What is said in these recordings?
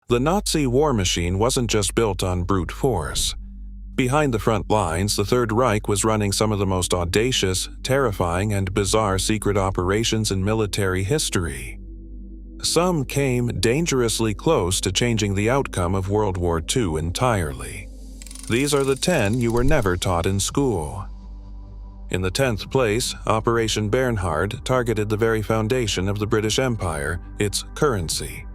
The Nazi war machine wasn't just built on brute force. Behind the front lines, the Third Reich was running some of the most audacious, terrifying, and bizarre secret operations in military history. Some came dangerously close to changing the outcome of World War II entirely. These are the 10 you were never taught in school. In the 10th place, Operation Bernhard targeted the very foundation of the British Empire, its currency.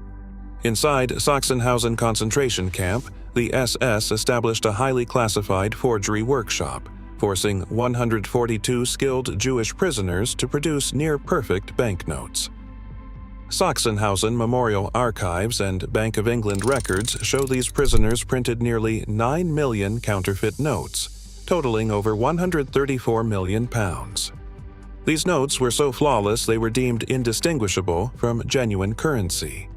Inside Sachsenhausen concentration camp, the SS established a highly classified forgery workshop, forcing 142 skilled Jewish prisoners to produce near-perfect banknotes. Sachsenhausen Memorial Archives and Bank of England records show these prisoners printed nearly 9 million counterfeit notes, totaling over £134 million. These notes were so flawless they were deemed indistinguishable from genuine currency.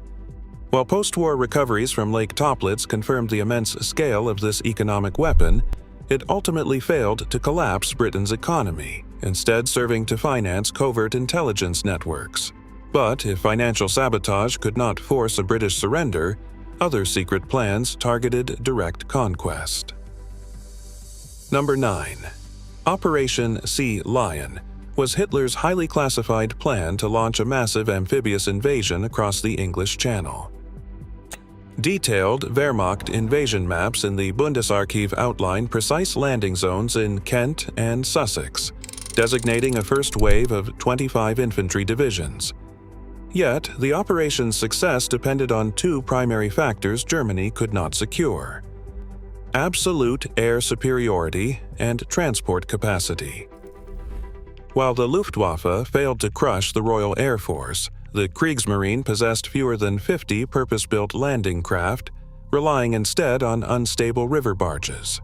While post-war recoveries from Lake Toplitz confirmed the immense scale of this economic weapon, it ultimately failed to collapse Britain's economy, instead serving to finance covert intelligence networks. But if financial sabotage could not force a British surrender, other secret plans targeted direct conquest. Number 9. Operation Sea Lion was Hitler's highly classified plan to launch a massive amphibious invasion across the English Channel. Detailed Wehrmacht invasion maps in the Bundesarchiv outline precise landing zones in Kent and Sussex, designating a first wave of 25 infantry divisions. Yet, the operation's success depended on two primary factors Germany could not secure: absolute air superiority and transport capacity. While the Luftwaffe failed to crush the Royal Air Force, the Kriegsmarine possessed fewer than 50 purpose-built landing craft, relying instead on unstable river barges.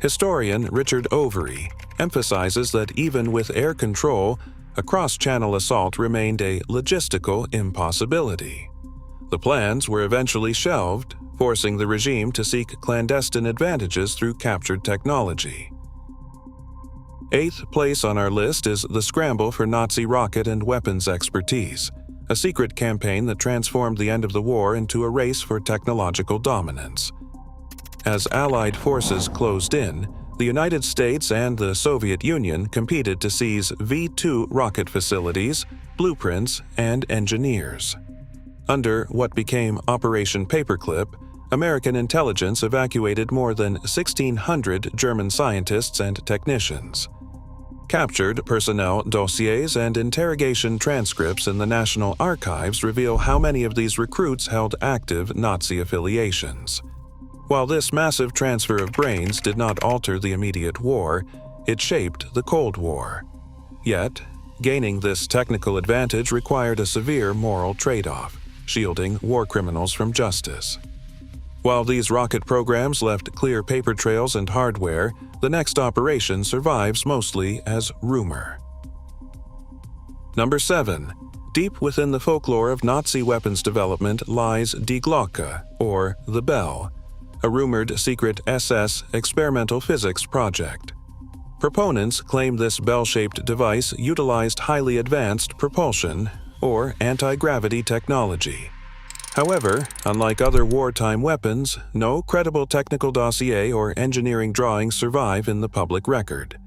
Historian Richard Overy emphasizes that even with air control, a cross-channel assault remained a logistical impossibility. The plans were eventually shelved, forcing the regime to seek clandestine advantages through captured technology. 8th place on our list is the scramble for Nazi rocket and weapons expertise, a secret campaign that transformed the end of the war into a race for technological dominance. As Allied forces closed in, the United States and the Soviet Union competed to seize V-2 rocket facilities, blueprints, and engineers. Under what became Operation Paperclip, American intelligence evacuated more than 1,600 German scientists and technicians. Captured personnel dossiers and interrogation transcripts in the National Archives reveal how many of these recruits held active Nazi affiliations. While this massive transfer of brains did not alter the immediate war, it shaped the Cold War. Yet, gaining this technical advantage required a severe moral trade-off, shielding war criminals from justice. While these rocket programs left clear paper trails and hardware, the next operation survives mostly as rumor. Number 7. Deep within the folklore of Nazi weapons development lies Die Glocke, or the Bell, a rumored secret SS experimental physics project. Proponents claim this bell-shaped device utilized highly advanced propulsion, or anti-gravity technology. However, unlike other wartime weapons, no credible technical dossier or engineering drawings survive in the public record.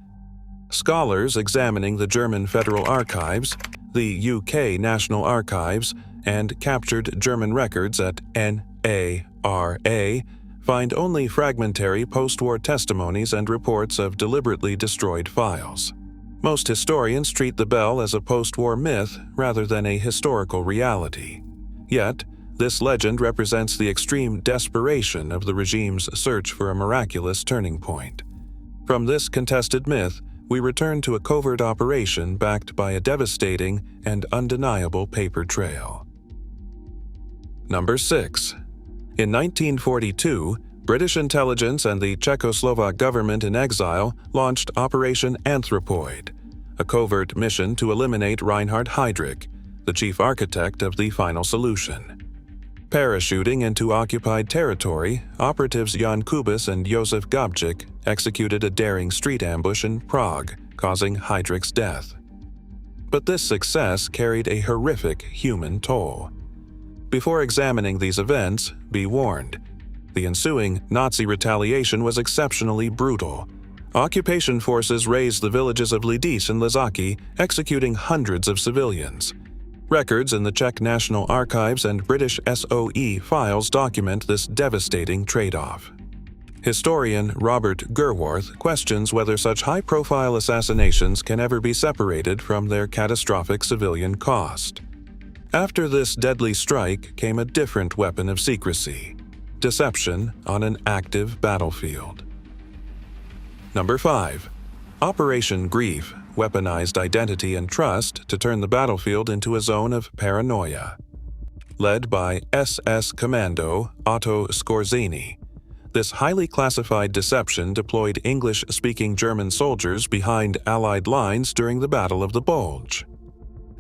Scholars examining the German Federal Archives, the UK National Archives, and captured German records at NARA find only fragmentary post-war testimonies and reports of deliberately destroyed files. Most historians treat the bell as a post-war myth rather than a historical reality. Yet, this legend represents the extreme desperation of the regime's search for a miraculous turning point. From this contested myth, we return to a covert operation backed by a devastating and undeniable paper trail. Number 6. In 1942, British intelligence and the Czechoslovak government in exile launched Operation Anthropoid, a covert mission to eliminate Reinhard Heydrich, the chief architect of the final solution. Parachuting into occupied territory, operatives Jan Kubis and Josef Gabčík executed a daring street ambush in Prague, causing Heydrich's death. But this success carried a horrific human toll. Before examining these events, be warned. The ensuing Nazi retaliation was exceptionally brutal. Occupation forces razed the villages of Lidice and Lizaki, executing hundreds of civilians. Records in the Czech National Archives and British SOE files document this devastating trade-off. Historian Robert Gerwarth questions whether such high-profile assassinations can ever be separated from their catastrophic civilian cost. After this deadly strike came a different weapon of secrecy: deception on an active battlefield. Number 5. Operation Grief weaponized identity and trust to turn the battlefield into a zone of paranoia. Led by SS Commando Otto Skorzeny, this highly classified deception deployed English-speaking German soldiers behind Allied lines during the Battle of the Bulge.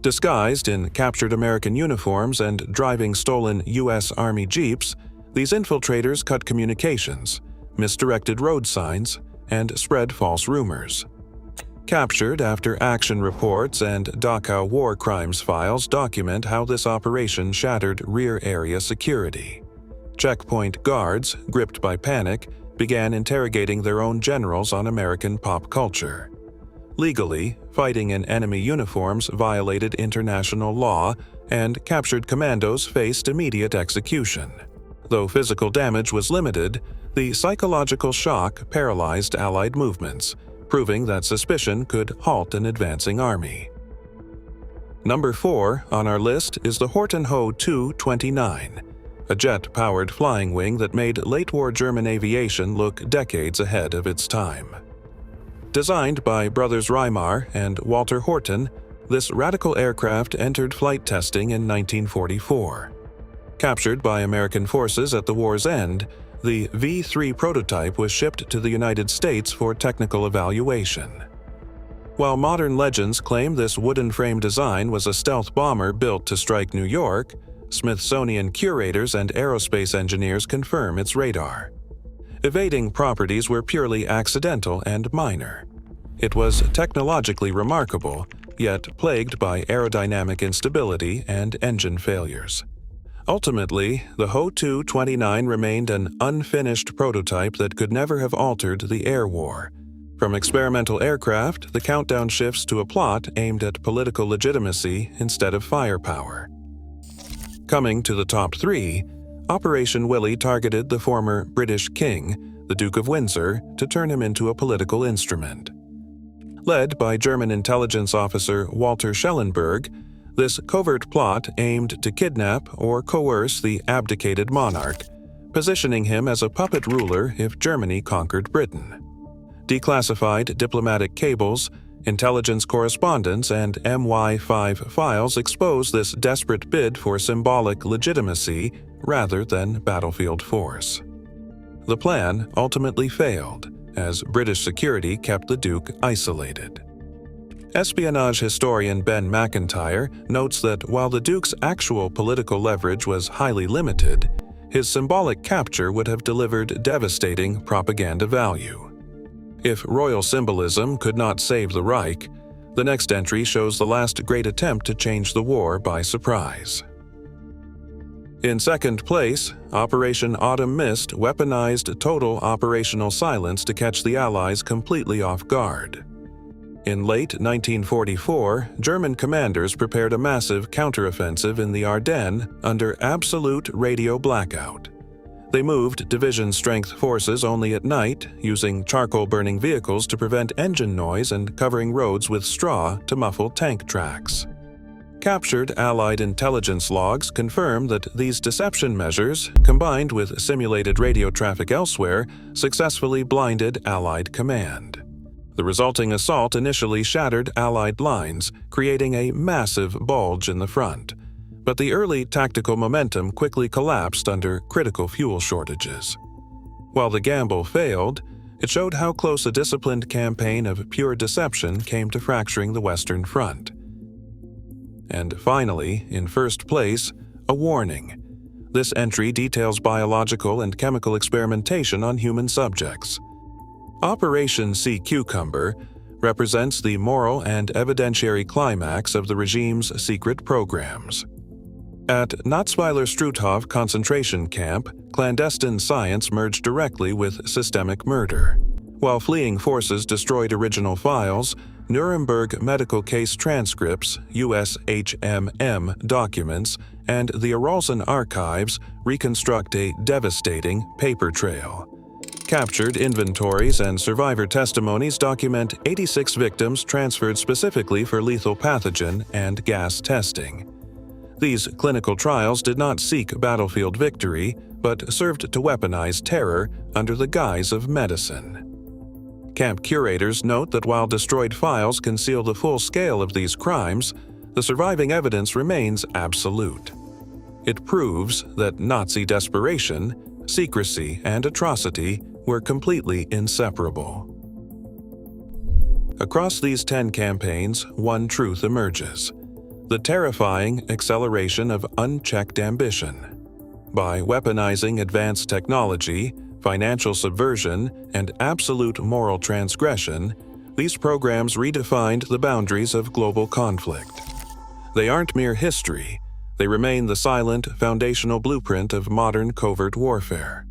Disguised in captured American uniforms and driving stolen U.S. Army jeeps, these infiltrators cut communications, misdirected road signs, and spread false rumors. Captured after action reports and Dachau war crimes files document how this operation shattered rear area security. Checkpoint guards, gripped by panic, began interrogating their own generals on American pop culture. Legally, fighting in enemy uniforms violated international law, and captured commandos faced immediate execution. Though physical damage was limited, the psychological shock paralyzed Allied movements, proving that suspicion could halt an advancing army. Number 4 on our list is the Horten Ho Tu-29, a jet-powered flying wing that made late-war German aviation look decades ahead of its time. Designed by brothers Reimar and Walter Horten, this radical aircraft entered flight testing in 1944. Captured by American forces at the war's end, the V-3 prototype was shipped to the United States for technical evaluation. While modern legends claim this wooden frame design was a stealth bomber built to strike New York, Smithsonian curators and aerospace engineers confirm its radar. Evading properties were purely accidental and minor. It was technologically remarkable, yet plagued by aerodynamic instability and engine failures. Ultimately, the Ho Tu-29 remained an unfinished prototype that could never have altered the air war. From experimental aircraft, the countdown shifts to a plot aimed at political legitimacy instead of firepower. Coming to the top 3, Operation Willy targeted the former British king, the Duke of Windsor, to turn him into a political instrument. Led by German intelligence officer Walter Schellenberg, this covert plot aimed to kidnap or coerce the abdicated monarch, positioning him as a puppet ruler if Germany conquered Britain. Declassified diplomatic cables, intelligence correspondence, and MI5 files expose this desperate bid for symbolic legitimacy rather than battlefield force. The plan ultimately failed, as British security kept the Duke isolated. Espionage historian Ben McIntyre notes that while the Duke's actual political leverage was highly limited, his symbolic capture would have delivered devastating propaganda value. If royal symbolism could not save the Reich, the next entry shows the last great attempt to change the war by surprise. In second place, Operation Autumn Mist weaponized total operational silence to catch the Allies completely off guard. In late 1944, German commanders prepared a massive counteroffensive in the Ardennes under absolute radio blackout. They moved division-strength forces only at night, using charcoal-burning vehicles to prevent engine noise and covering roads with straw to muffle tank tracks. Captured Allied intelligence logs confirm that these deception measures, combined with simulated radio traffic elsewhere, successfully blinded Allied command. The resulting assault initially shattered Allied lines, creating a massive bulge in the front. But the early tactical momentum quickly collapsed under critical fuel shortages. While the gamble failed, it showed how close a disciplined campaign of pure deception came to fracturing the Western Front. And finally, in first place, a warning. This entry details biological and chemical experimentation on human subjects. Operation Sea Cucumber represents the moral and evidentiary climax of the regime's secret programs. At Natzweiler-Struthof concentration camp, clandestine science merged directly with systemic murder. While fleeing forces destroyed original files, Nuremberg medical case transcripts, USHMM documents, and the Arolsen archives reconstruct a devastating paper trail. Captured inventories and survivor testimonies document 86 victims transferred specifically for lethal pathogen and gas testing. These clinical trials did not seek battlefield victory, but served to weaponize terror under the guise of medicine. Camp curators note that while destroyed files conceal the full scale of these crimes, the surviving evidence remains absolute. It proves that Nazi desperation, secrecy, and atrocity were completely inseparable. Across these 10 campaigns, one truth emerges: the terrifying acceleration of unchecked ambition. By weaponizing advanced technology, financial subversion, and absolute moral transgression, these programs redefined the boundaries of global conflict. They aren't mere history, they remain the silent, foundational blueprint of modern covert warfare.